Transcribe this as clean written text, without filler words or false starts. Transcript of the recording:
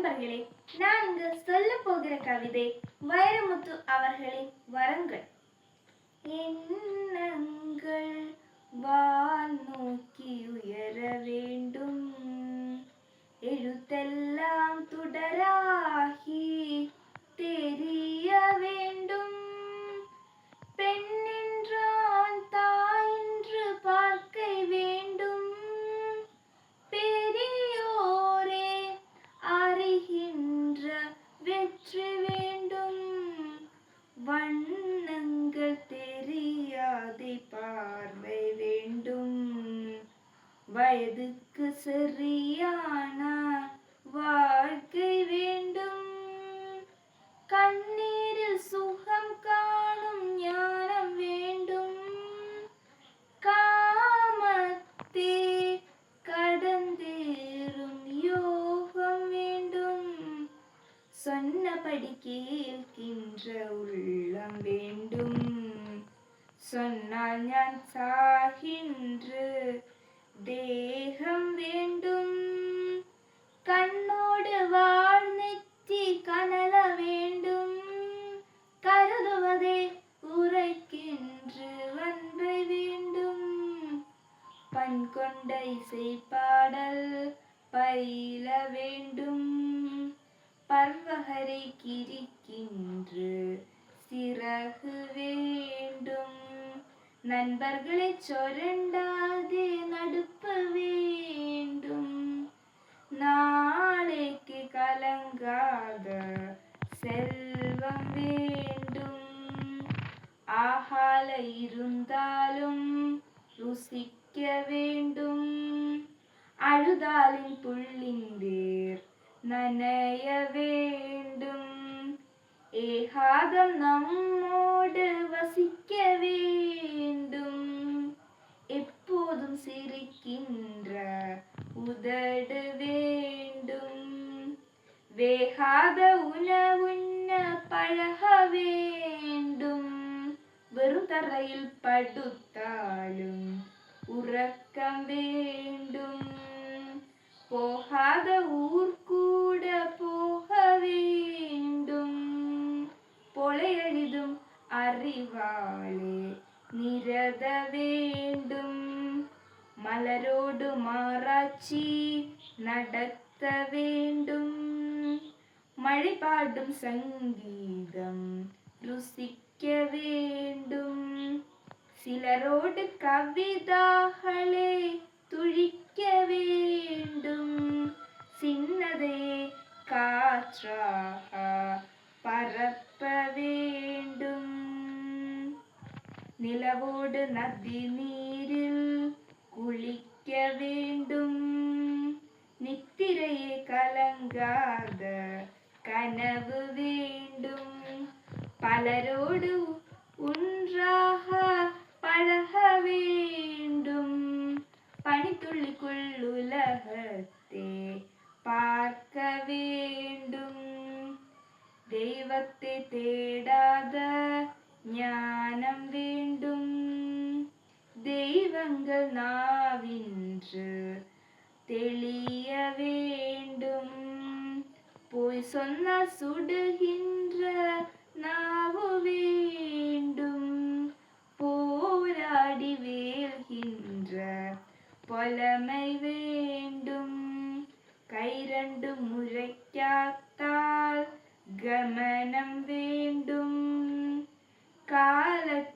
நண்பர்களே, நான் இங்கு சொல்ல போகிற கவிதை வைரமுத்து அவர்களின் வரங்கள். எண்ணங்கள் வான் நோக்கி உயர வேண்டும், எழுத்தெல்லாம் துடராகி தெரிய வேண்டும். பெண்ணென்றான் தாயின்று பார்க்க வேண்டும், பெரியோரே அறிகின்ற வெற்றி வேண்டும். வண்ணங்கள் தெரியாதே பார்வை வேண்டும், வயதுக்கு சரியான வாழ்க்கை வேண்டும். கண்ணீரில் சுகம் காணும் ஞானம் வேண்டும், காமத்தே கடந்தேறும் யோகம் வேண்டும். சொன்னபடி கேட்கின்ற உள்ளம் வேண்டும், சொன்னால் ஞான் சாகின்ற தேகம் வேண்டும். கண்ணோடு வாழ்நெற்றி கனல வேண்டும், கருதுவதே உரைக்கின்ற அன்பை வேண்டும். பண் கொண்ட இசை பாடல் பயில வேண்டும், பர்வகரை கிரிக்கின்ற சிறகு வேண்டும். நண்பர்களை சொரண்டாதே நடுப்ப வேண்டும், நாளைக்கு கலங்காத செல்வம் வேண்டும். ஆகால இருந்தாலும் ருசிக்க வேண்டும், அழுதாலின் புள்ளிந்தேர் நனைய வேண்டும். ஏகாதம் நம்மோடு வசிக்க வேண்டும், எப்போதும் சிரிக்கின்ற உதடு வேண்டும். வேகாத உணவுண்ண பழக வேண்டும், வெறும் தரையில் படுத்தாலும் உறக்கம் வேண்டும். போகாத ஊர் கூட போக வேண்டும், பொலையெளிதும் அறிவாளே நிரத வேண்டும். மலரோடு மாறாச்சி நடத்த வேண்டும், மழை பாடும் சங்கீதம் ருசிக்க வேண்டும். சிலரோடு கவிதாகளே துழிக்க வேண்டும், சின்னதே காற்றாக பரப்ப வேண்டும். நிலவோடு நதி நீரில் குளிக்க வேண்டும், நித்திரையே கலங்காத கனவு வேண்டும். பலரோடு ஒன்றாக பழக வேண்டும், பனித்துள்ளிக்குள் உலகத்தே பார்க்க வேண்டும். தெய்வத்தை தேடாத ஞானம் வேண்டும், தெய்வங்கள் நாவின்று தெளிய வேண்டும். போய் சொன்னால் சுடுகின்ற நாவு வேண்டும், போராடி வேல்கின்ற பொலமை வேண்டும். கைரண்டு முறைக்காத்தால் கமனம் வேண்டும், காலத்தை